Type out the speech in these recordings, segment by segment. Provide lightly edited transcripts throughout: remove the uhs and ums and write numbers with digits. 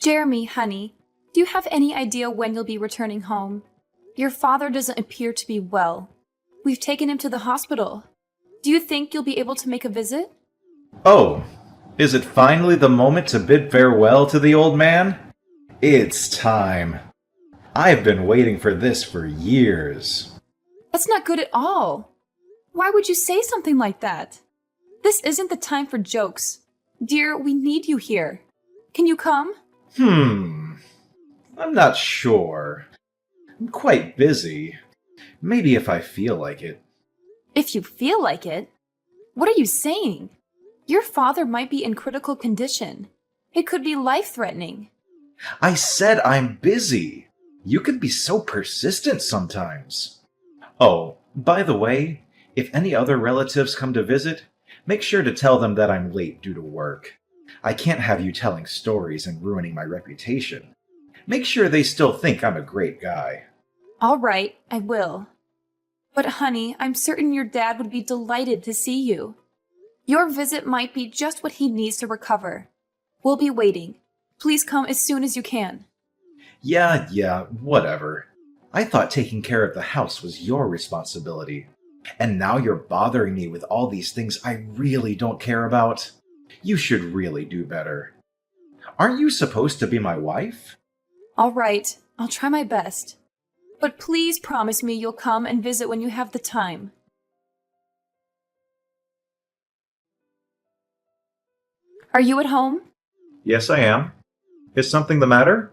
Jeremy, honey, do you have any idea when you'll be returning home? Your father doesn't appear to be well. We've taken him to the hospital. Do you think you'll be able to make a visit? Oh, is it finally the moment to bid farewell to the old man? It's time. I've been waiting for this for years. That's not good at all. Why would you say something like that? This isn't the time for jokes. Dear, we need you here. Can you come? I'm not sure. I'm quite busy. Maybe if I feel like it. If you feel like it? What are you saying? Your father might be in critical condition. It could be life-threatening. I said I'm busy. You can be so persistent sometimes. Oh, by the way, if any other relatives come to visit, make sure to tell them that I'm late due to work. I can't have you telling stories and ruining my reputation. Make sure they still think I'm a great guy. All right, I will. But honey, I'm certain your dad would be delighted to see you. Your visit might be just what he needs to recover. We'll be waiting. Please come as soon as you can. Yeah, whatever. I thought taking care of the house was your responsibility. And now you're bothering me with all these things I really don't care about. You should really do better. Aren't you supposed to be my wife? All right, I'll try my best. But please promise me you'll come and visit when you have the time. Are you at home? Yes, I am. Is something the matter?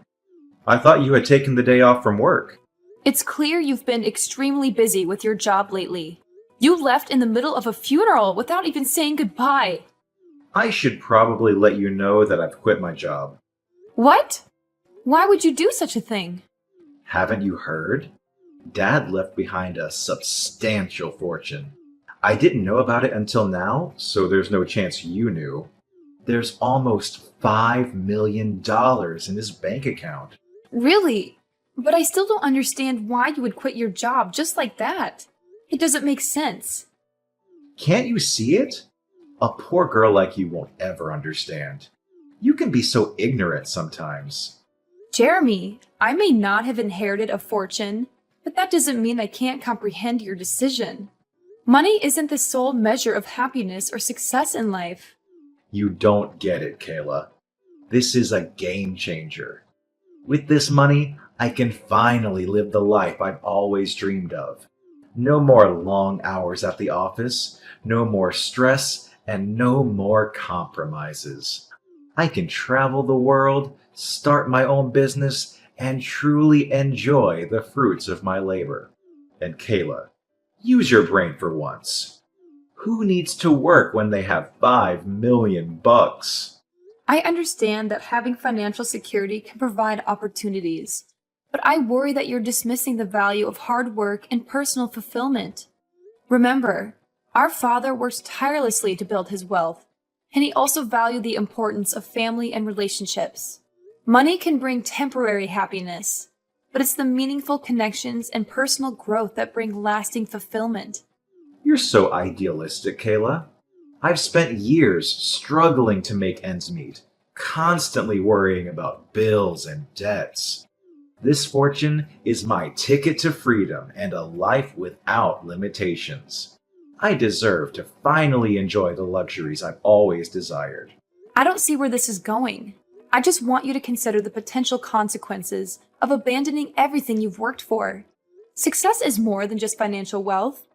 I thought you had taken the day off from work. It's clear you've been extremely busy with your job lately. You left in the middle of a funeral without even saying goodbye. I should probably let you know that I've quit my job. What? Why would you do such a thing? Haven't you heard? Dad left behind a substantial fortune. I didn't know about it until now, so there's no chance you knew. There's almost $5 million in his bank account. Really? But I still don't understand why you would quit your job just like that. It doesn't make sense. Can't you see it? A poor girl like you won't ever understand. You can be so ignorant sometimes. Jeremy, I may not have inherited a fortune, but that doesn't mean I can't comprehend your decision. Money isn't the sole measure of happiness or success in life. You don't get it, Kayla. This is a game changer. With this money, I can finally live the life I've always dreamed of. No more long hours at the office, no more stress, and no more compromises. I can travel the world, start my own business, and truly enjoy the fruits of my labor. And Kayla, use your brain for once. Who needs to work when they have $5 million? I understand that having financial security can provide opportunities, but I worry that you're dismissing the value of hard work and personal fulfillment. Remember, our father worked tirelessly to build his wealth, and he also valued the importance of family and relationships. Money can bring temporary happiness, but it's the meaningful connections and personal growth that bring lasting fulfillment. You're so idealistic, Kayla. I've spent years struggling to make ends meet, constantly worrying about bills and debts. This fortune is my ticket to freedom and a life without limitations. I deserve to finally enjoy the luxuries I've always desired. I don't see where this is going. I just want you to consider the potential consequences of abandoning everything you've worked for. Success is more than just financial wealth.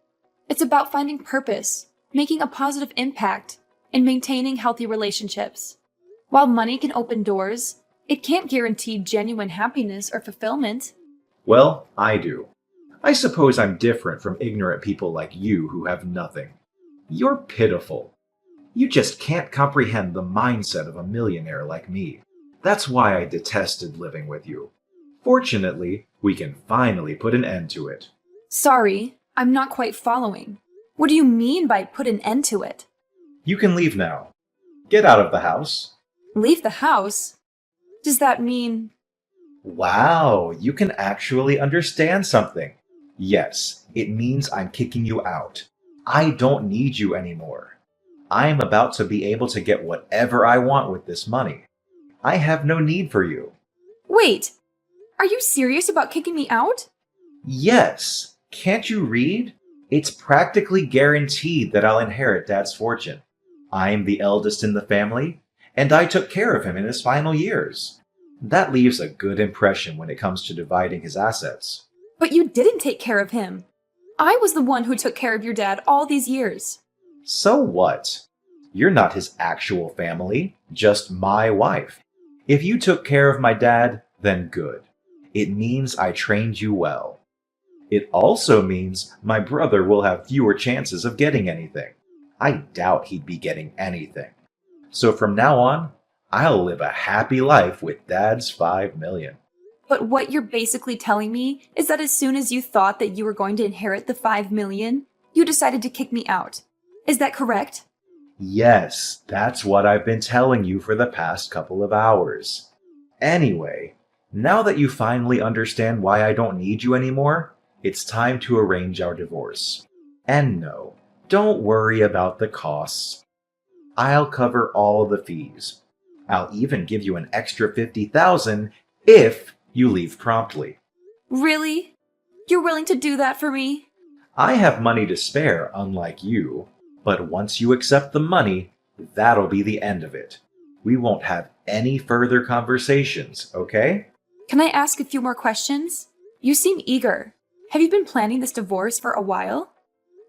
It's about finding purpose, making a positive impact, and maintaining healthy relationships. While money can open doors, it can't guarantee genuine happiness or fulfillment. Well, I do. I suppose I'm different from ignorant people like you who have nothing. You're pitiful. You just can't comprehend the mindset of a millionaire like me. That's why I detested living with you. Fortunately, we can finally put an end to it. Sorry, I'm not quite following. What do you mean by put an end to it? You can leave now. Get out of the house. Leave the house? Does that mean... Wow, you can actually understand something. Yes, it means I'm kicking you out. I don't need you anymore. I'm about to be able to get whatever I want with this money. I have no need for you. Wait, are you serious about kicking me out? Yes. Can't you read? It's practically guaranteed that I'll inherit Dad's fortune. I'm the eldest in the family, and I took care of him in his final years. That leaves a good impression when it comes to dividing his assets. But you didn't take care of him. I was the one who took care of your dad all these years. So what? You're not his actual family, just my wife. If you took care of my dad, then good. It means I trained you well. It also means my brother will have fewer chances of getting anything. I doubt he'd be getting anything. So from now on, I'll live a happy life with Dad's 5 million. But what you're basically telling me is that as soon as you thought that you were going to inherit the 5 million, you decided to kick me out. Is that correct? Yes, that's what I've been telling you for the past couple of hours. Anyway, now that you finally understand why I don't need you anymore, it's time to arrange our divorce. And no, don't worry about the costs. I'll cover all the fees. I'll even give you an extra 50,000 if you leave promptly. Really? You're willing to do that for me? I have money to spare, unlike you, but once you accept the money, that'll be the end of it. We won't have any further conversations, okay? Can I ask a few more questions? You seem eager. Have you been planning this divorce for a while?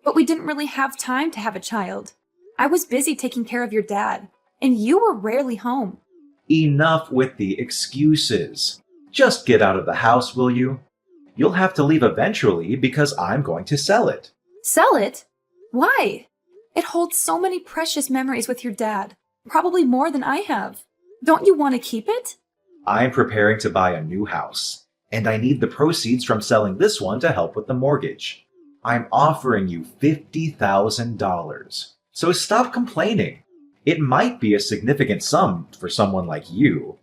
But we didn't really have time to have a child. I was busy taking care of your dad, and you were rarely home. Enough with the excuses. Just get out of the house, will you? You'll have to leave eventually because I'm going to sell it. Sell it? Why? It holds so many precious memories with your dad, probably more than I have. Don't you want to keep it? I'm preparing to buy a new house, and I need the proceeds from selling this one to help with the mortgage. I'm offering you $50,000. So stop complaining. It might be a significant sum for someone like you,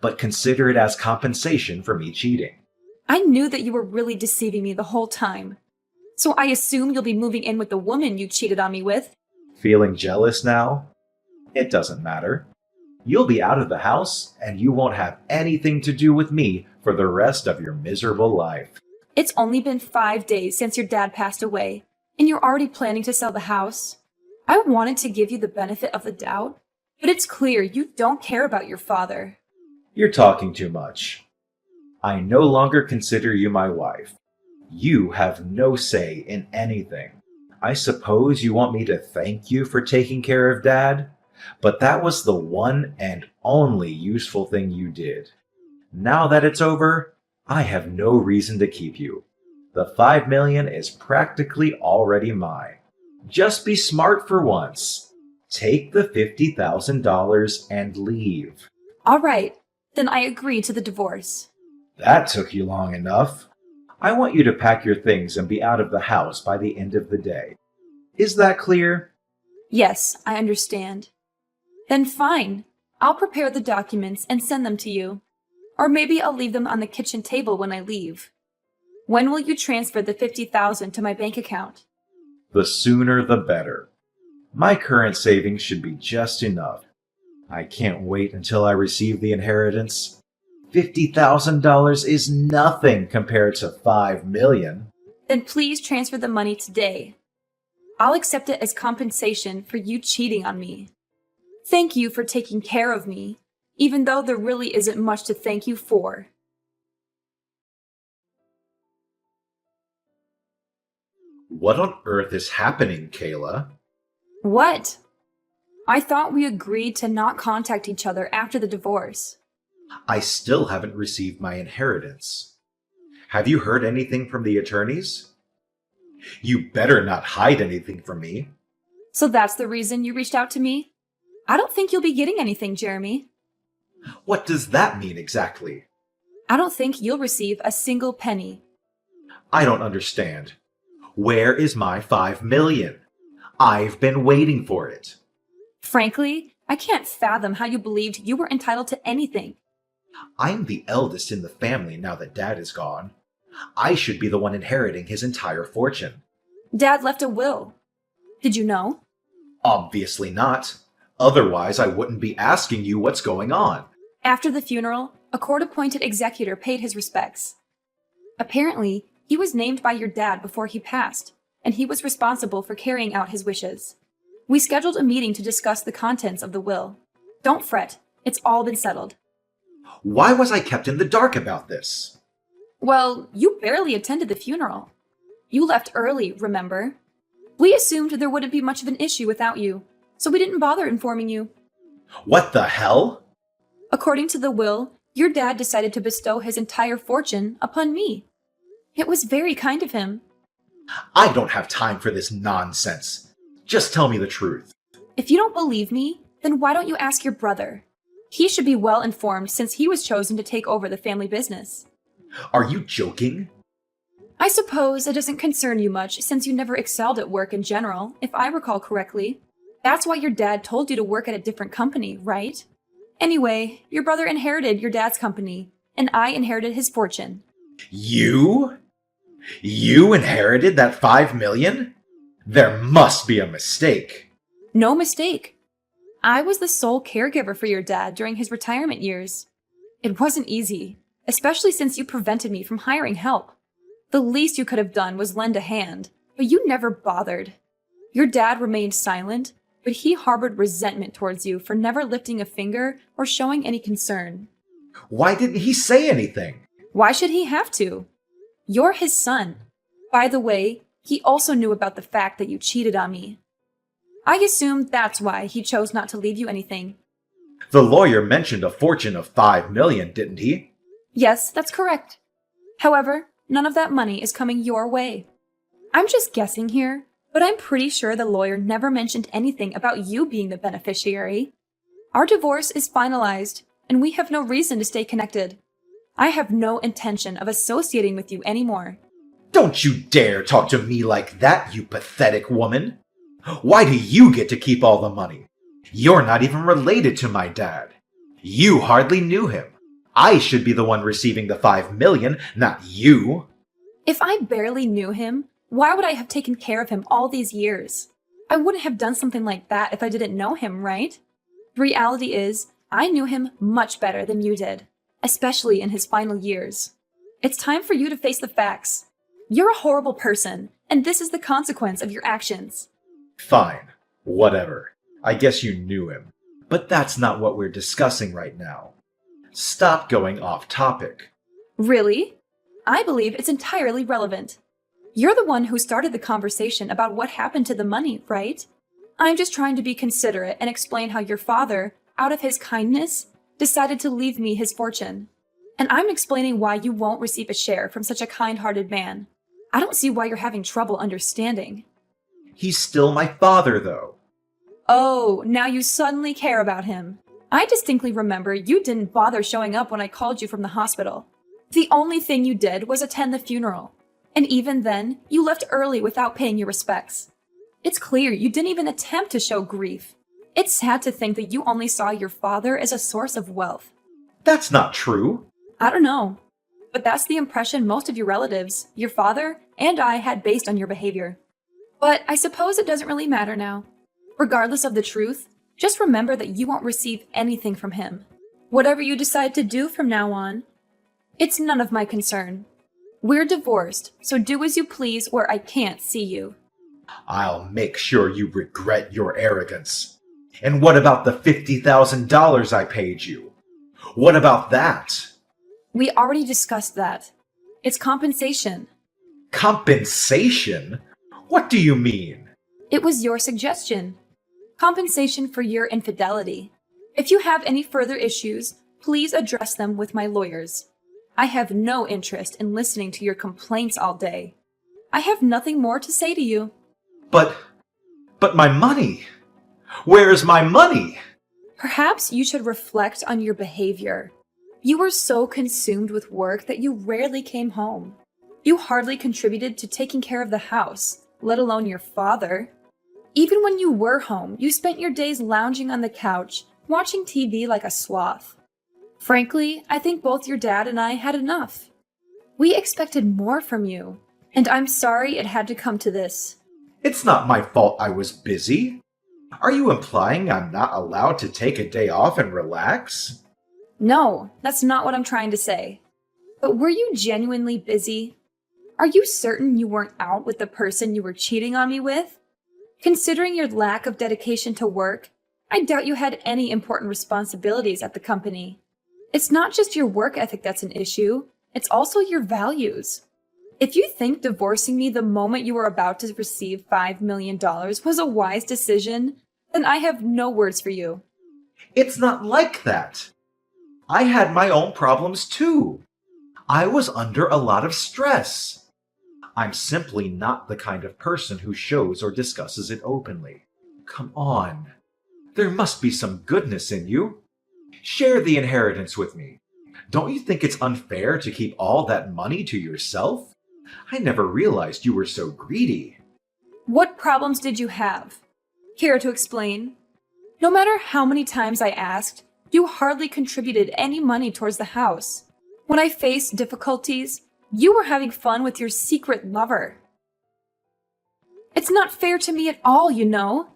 but consider it as compensation for me cheating. I knew that you were really deceiving me the whole time. So I assume you'll be moving in with the woman you cheated on me with. Feeling jealous now? It doesn't matter. You'll be out of the house, and you won't have anything to do with me for the rest of your miserable life. It's only been 5 days since your dad passed away, and you're already planning to sell the house. I wanted to give you the benefit of the doubt, but it's clear you don't care about your father. You're talking too much. I no longer consider you my wife. You have no say in anything. I suppose you want me to thank you for taking care of Dad, but that was the one and only useful thing you did. Now that it's over, I have no reason to keep you. The 5 million is practically already mine. Just be smart for once. Take the $50,000 and leave. All right, then I agree to the divorce. That took you long enough. I want you to pack your things and be out of the house by the end of the day. Is that clear? Yes, I understand. Then fine. I'll prepare the documents and send them to you. Or maybe I'll leave them on the kitchen table when I leave. When will you transfer the 50,000 to my bank account? The sooner the better. My current savings should be just enough. I can't wait until I receive the inheritance. $50,000 is nothing compared to 5 million. Then please transfer the money today. I'll accept it as compensation for you cheating on me. Thank you for taking care of me, even though there really isn't much to thank you for. What on earth is happening, Kayla? What? I thought we agreed to not contact each other after the divorce. I still haven't received my inheritance. Have you heard anything from the attorneys? You better not hide anything from me. So that's the reason you reached out to me? I don't think you'll be getting anything, Jeremy. What does that mean exactly? I don't think you'll receive a single penny. I don't understand. Where is my 5 million? I've been waiting for it. Frankly, I can't fathom how you believed you were entitled to anything. I'm the eldest in the family now that Dad is gone. I should be the one inheriting his entire fortune. Dad left a will. Did you know? Obviously not. Otherwise, I wouldn't be asking you what's going on. After the funeral, a court-appointed executor paid his respects. Apparently, he was named by your dad before he passed, and he was responsible for carrying out his wishes. We scheduled a meeting to discuss the contents of the will. Don't fret, it's all been settled. Why was I kept in the dark about this? Well, you barely attended the funeral. You left early, remember? We assumed there wouldn't be much of an issue without you, so we didn't bother informing you. What the hell? According to the will, your dad decided to bestow his entire fortune upon me. It was very kind of him. I don't have time for this nonsense. Just tell me the truth. If you don't believe me, then why don't you ask your brother? He should be well informed since he was chosen to take over the family business. Are you joking? I suppose it doesn't concern you much since you never excelled at work in general, if I recall correctly. That's why your dad told you to work at a different company, right? Anyway, your brother inherited your dad's company, and I inherited his fortune. You? You inherited that 5 million? There must be a mistake. No mistake. I was the sole caregiver for your dad during his retirement years. It wasn't easy, especially since you prevented me from hiring help. The least you could have done was lend a hand, but you never bothered. Your dad remained silent, but he harbored resentment towards you for never lifting a finger or showing any concern. Why didn't he say anything? Why should he have to? You're his son. By the way, he also knew about the fact that you cheated on me. I assume that's why he chose not to leave you anything. The lawyer mentioned a fortune of 5 million, didn't he? Yes, that's correct. However, none of that money is coming your way. I'm just guessing here, but I'm pretty sure the lawyer never mentioned anything about you being the beneficiary. Our divorce is finalized, and we have no reason to stay connected. I have no intention of associating with you anymore. Don't you dare talk to me like that, you pathetic woman! Why do you get to keep all the money? You're not even related to my dad. You hardly knew him. I should be the one receiving the 5 million, not you. If I barely knew him, why would I have taken care of him all these years? I wouldn't have done something like that if I didn't know him, right? The reality is, I knew him much better than you did, especially in his final years. It's time for you to face the facts. You're a horrible person, and this is the consequence of your actions. Fine. Whatever. I guess you knew him. But that's not what we're discussing right now. Stop going off topic. Really? I believe it's entirely relevant. You're the one who started the conversation about what happened to the money, right? I'm just trying to be considerate and explain how your father, out of his kindness, decided to leave me his fortune. And I'm explaining why you won't receive a share from such a kind-hearted man. I don't see why you're having trouble understanding. He's still my father, though. Oh, now you suddenly care about him. I distinctly remember you didn't bother showing up when I called you from the hospital. The only thing you did was attend the funeral. And even then, you left early without paying your respects. It's clear you didn't even attempt to show grief. It's sad to think that you only saw your father as a source of wealth. That's not true. I don't know. But that's the impression most of your relatives, your father, and I had based on your behavior. But I suppose it doesn't really matter now. Regardless of the truth, just remember that you won't receive anything from him. Whatever you decide to do from now on, it's none of my concern. We're divorced, so do as you please where I can't see you. I'll make sure you regret your arrogance. And what about the $50,000 I paid you? What about that? We already discussed that. It's compensation. Compensation? What do you mean? It was your suggestion. Compensation for your infidelity. If you have any further issues, please address them with my lawyers. I have no interest in listening to your complaints all day. I have nothing more to say to you. But my money! Where's my money? Perhaps you should reflect on your behavior. You were so consumed with work that you rarely came home. You hardly contributed to taking care of the house, let alone your father. Even when you were home, you spent your days lounging on the couch, watching TV like a sloth. Frankly, I think both your dad and I had enough. We expected more from you, and I'm sorry it had to come to this. It's not my fault I was busy. Are you implying I'm not allowed to take a day off and relax? No, that's not what I'm trying to say. But were you genuinely busy? Are you certain you weren't out with the person you were cheating on me with? Considering your lack of dedication to work, I doubt you had any important responsibilities at the company. It's not just your work ethic that's an issue, it's also your values. If you think divorcing me the moment you were about to receive $5 million was a wise decision, then I have no words for you. It's not like that. I had my own problems too. I was under a lot of stress. I'm simply not the kind of person who shows or discusses it openly. Come on. There must be some goodness in you. Share the inheritance with me. Don't you think it's unfair to keep all that money to yourself? I never realized you were so greedy. What problems did you have? Care to explain? No matter how many times I asked, you hardly contributed any money towards the house. When I faced difficulties, you were having fun with your secret lover. It's not fair to me at all, you know.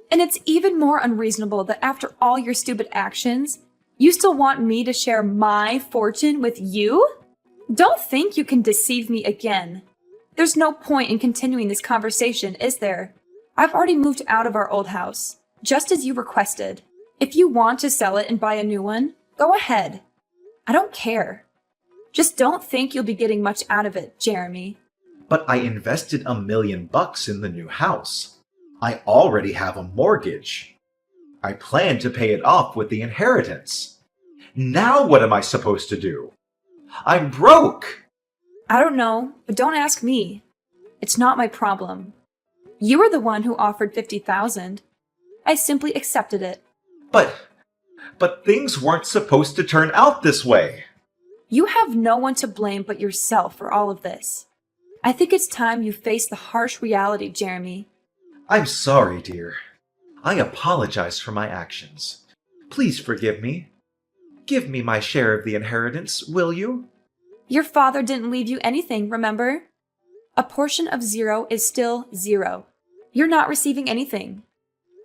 And it's even more unreasonable that after all your stupid actions, you still want me to share my fortune with you? Don't think you can deceive me again. There's no point in continuing this conversation, is there? I've already moved out of our old house, just as you requested. If you want to sell it and buy a new one, go ahead. I don't care. Just don't think you'll be getting much out of it, Jeremy. But I invested $1 million in the new house. I already have a mortgage. I plan to pay it off with the inheritance. Now what am I supposed to do? I'm broke! I don't know, but don't ask me. It's not my problem. You were the one who offered $50,000. I simply accepted it. But things weren't supposed to turn out this way. You have no one to blame but yourself for all of this. I think it's time you face the harsh reality, Jeremy. I'm sorry, dear. I apologize for my actions. Please forgive me. Give me my share of the inheritance, will you? Your father didn't leave you anything, remember? A portion of 0 is still 0. You're not receiving anything.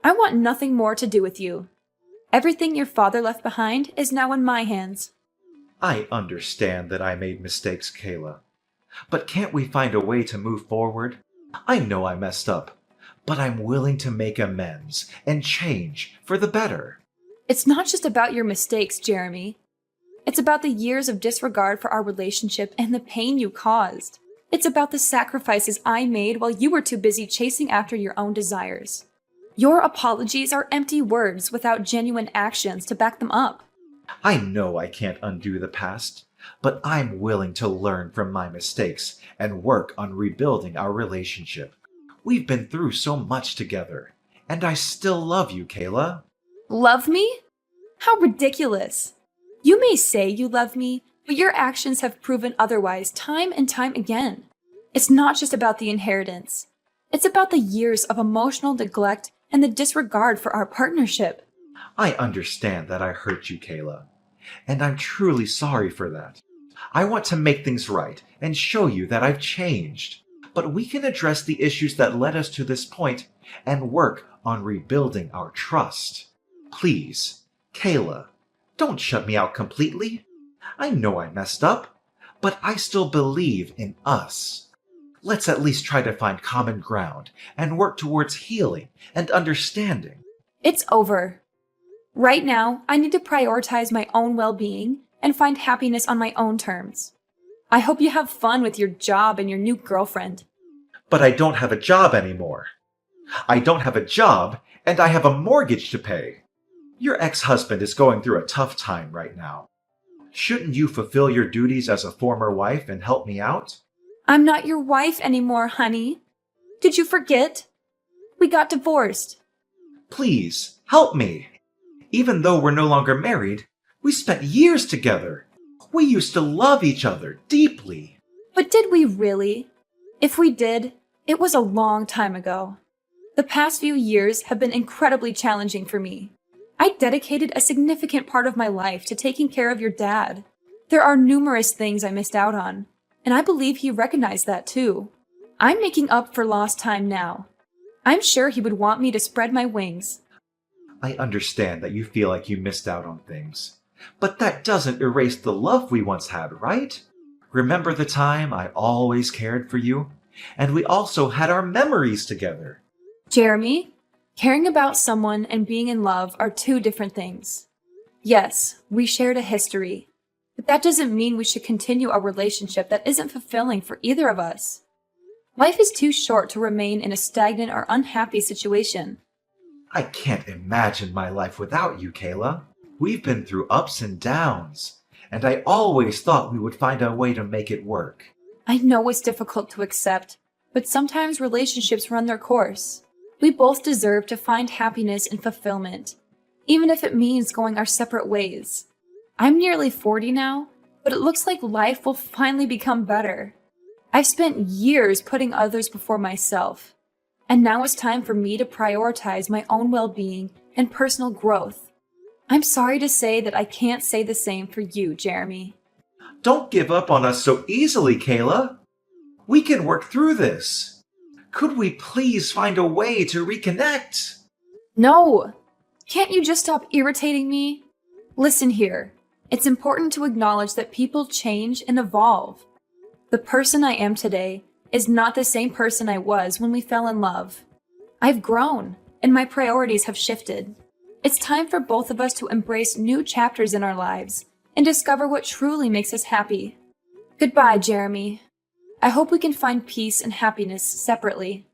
I want nothing more to do with you. Everything your father left behind is now in my hands. I understand that I made mistakes, Kayla. But can't we find a way to move forward? I know I messed up, but I'm willing to make amends and change for the better. It's not just about your mistakes, Jeremy. It's about the years of disregard for our relationship and the pain you caused. It's about the sacrifices I made while you were too busy chasing after your own desires. Your apologies are empty words without genuine actions to back them up. I know I can't undo the past, but I'm willing to learn from my mistakes and work on rebuilding our relationship. We've been through so much together, and I still love you, Kayla. Love me? How ridiculous. You may say you love me, but your actions have proven otherwise time and time again. It's not just about the inheritance. It's about the years of emotional neglect and the disregard for our partnership. I understand that I hurt you, Kayla, and I'm truly sorry for that. I want to make things right and show you that I've changed. But we can address the issues that led us to this point and work on rebuilding our trust. Please, Kayla, don't shut me out completely. I know I messed up, but I still believe in us. Let's at least try to find common ground and work towards healing and understanding. It's over. Right now, I need to prioritize my own well-being and find happiness on my own terms. I hope you have fun with your job and your new girlfriend. But I don't have a job anymore. I don't have a job, and I have a mortgage to pay. Your ex-husband is going through a tough time right now. Shouldn't you fulfill your duties as a former wife and help me out? I'm not your wife anymore, honey. Did you forget? We got divorced. Please, help me. Even though we're no longer married, we spent years together. We used to love each other deeply. But did we really? If we did, it was a long time ago. The past few years have been incredibly challenging for me. I dedicated a significant part of my life to taking care of your dad. There are numerous things I missed out on, and I believe he recognized that too. I'm making up for lost time now. I'm sure he would want me to spread my wings. I understand that you feel like you missed out on things, But that doesn't erase the love we once had, right? Remember the time I always cared for you? And we also had our memories together. Jeremy, caring about someone and being in love are two different things. Yes, we shared a history, but that doesn't mean we should continue a relationship that isn't fulfilling for either of us. Life is too short to remain in a stagnant or unhappy situation. I can't imagine my life without you, Kayla. We've been through ups and downs, and I always thought we would find a way to make it work. I know it's difficult to accept, but sometimes relationships run their course. We both deserve to find happiness and fulfillment, even if it means going our separate ways. I'm nearly 40 now, but it looks like life will finally become better. I've spent years putting others before myself, and now it's time for me to prioritize my own well-being and personal growth. I'm sorry to say that I can't say the same for you, Jeremy. Don't give up on us so easily, Kayla. We can work through this. Could we please find a way to reconnect? No! Can't you just stop irritating me? Listen here. It's important to acknowledge that people change and evolve. The person I am today is not the same person I was when we fell in love. I've grown, and my priorities have shifted. It's time for both of us to embrace new chapters in our lives and discover what truly makes us happy. Goodbye, Jeremy. I hope we can find peace and happiness separately.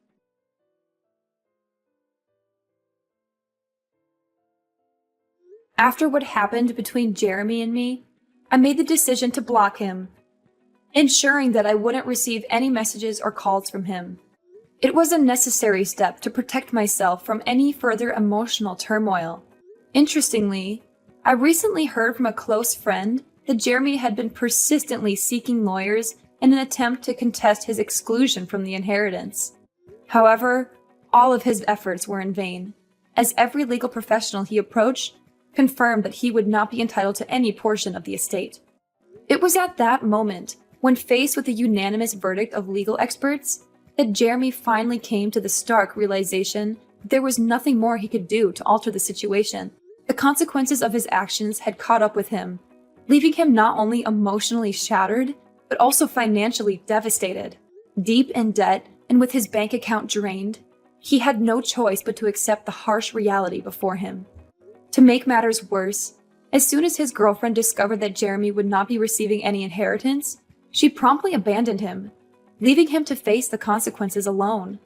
After what happened between Jeremy and me, I made the decision to block him, ensuring that I wouldn't receive any messages or calls from him. It was a necessary step to protect myself from any further emotional turmoil. Interestingly, I recently heard from a close friend that Jeremy had been persistently seeking lawyers in an attempt to contest his exclusion from the inheritance. However, all of his efforts were in vain, as every legal professional he approached confirmed that he would not be entitled to any portion of the estate. It was at that moment, when faced with the unanimous verdict of legal experts, that Jeremy finally came to the stark realization that there was nothing more he could do to alter the situation. The consequences of his actions had caught up with him, leaving him not only emotionally shattered, but also financially devastated. Deep in debt and with his bank account drained, he had no choice but to accept the harsh reality before him. To make matters worse, as soon as his girlfriend discovered that Jeremy would not be receiving any inheritance, she promptly abandoned him, leaving him to face the consequences alone.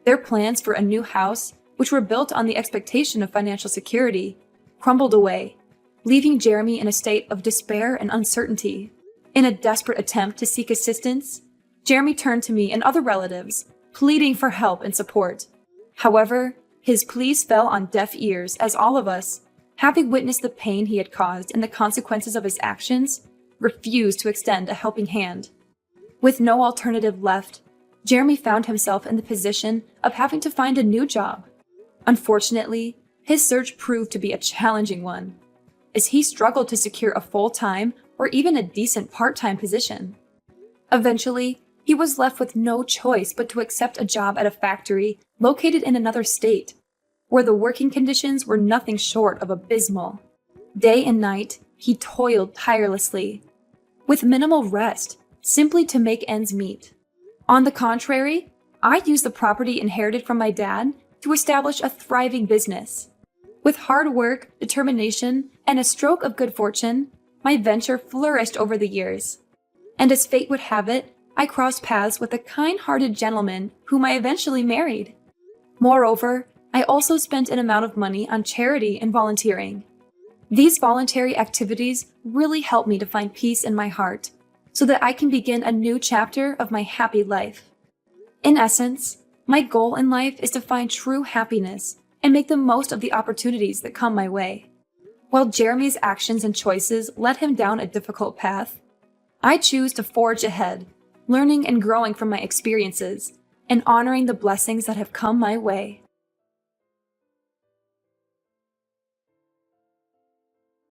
Their plans for a new house, which were built on the expectation of financial security, crumbled away, leaving Jeremy in a state of despair and uncertainty. In a desperate attempt to seek assistance, Jeremy turned to me and other relatives, pleading for help and support. However, his pleas fell on deaf ears as all of us, having witnessed the pain he had caused and the consequences of his actions, refused to extend a helping hand. With no alternative left, Jeremy found himself in the position of having to find a new job. Unfortunately, his search proved to be a challenging one, as he struggled to secure a full-time or even a decent part-time position. Eventually, he was left with no choice but to accept a job at a factory located in another state, where the working conditions were nothing short of abysmal. Day and night, he toiled tirelessly, with minimal rest, simply to make ends meet. On the contrary, I used the property inherited from my dad to establish a thriving business. With hard work, determination, and a stroke of good fortune, my venture flourished over the years. And as fate would have it, I crossed paths with a kind-hearted gentleman whom I eventually married. Moreover, I also spent an amount of money on charity and volunteering. These voluntary activities really helped me to find peace in my heart, so that I can begin a new chapter of my happy life. In essence, my goal in life is to find true happiness and make the most of the opportunities that come my way. While Jeremy's actions and choices led him down a difficult path, I choose to forge ahead, learning and growing from my experiences, and honoring the blessings that have come my way.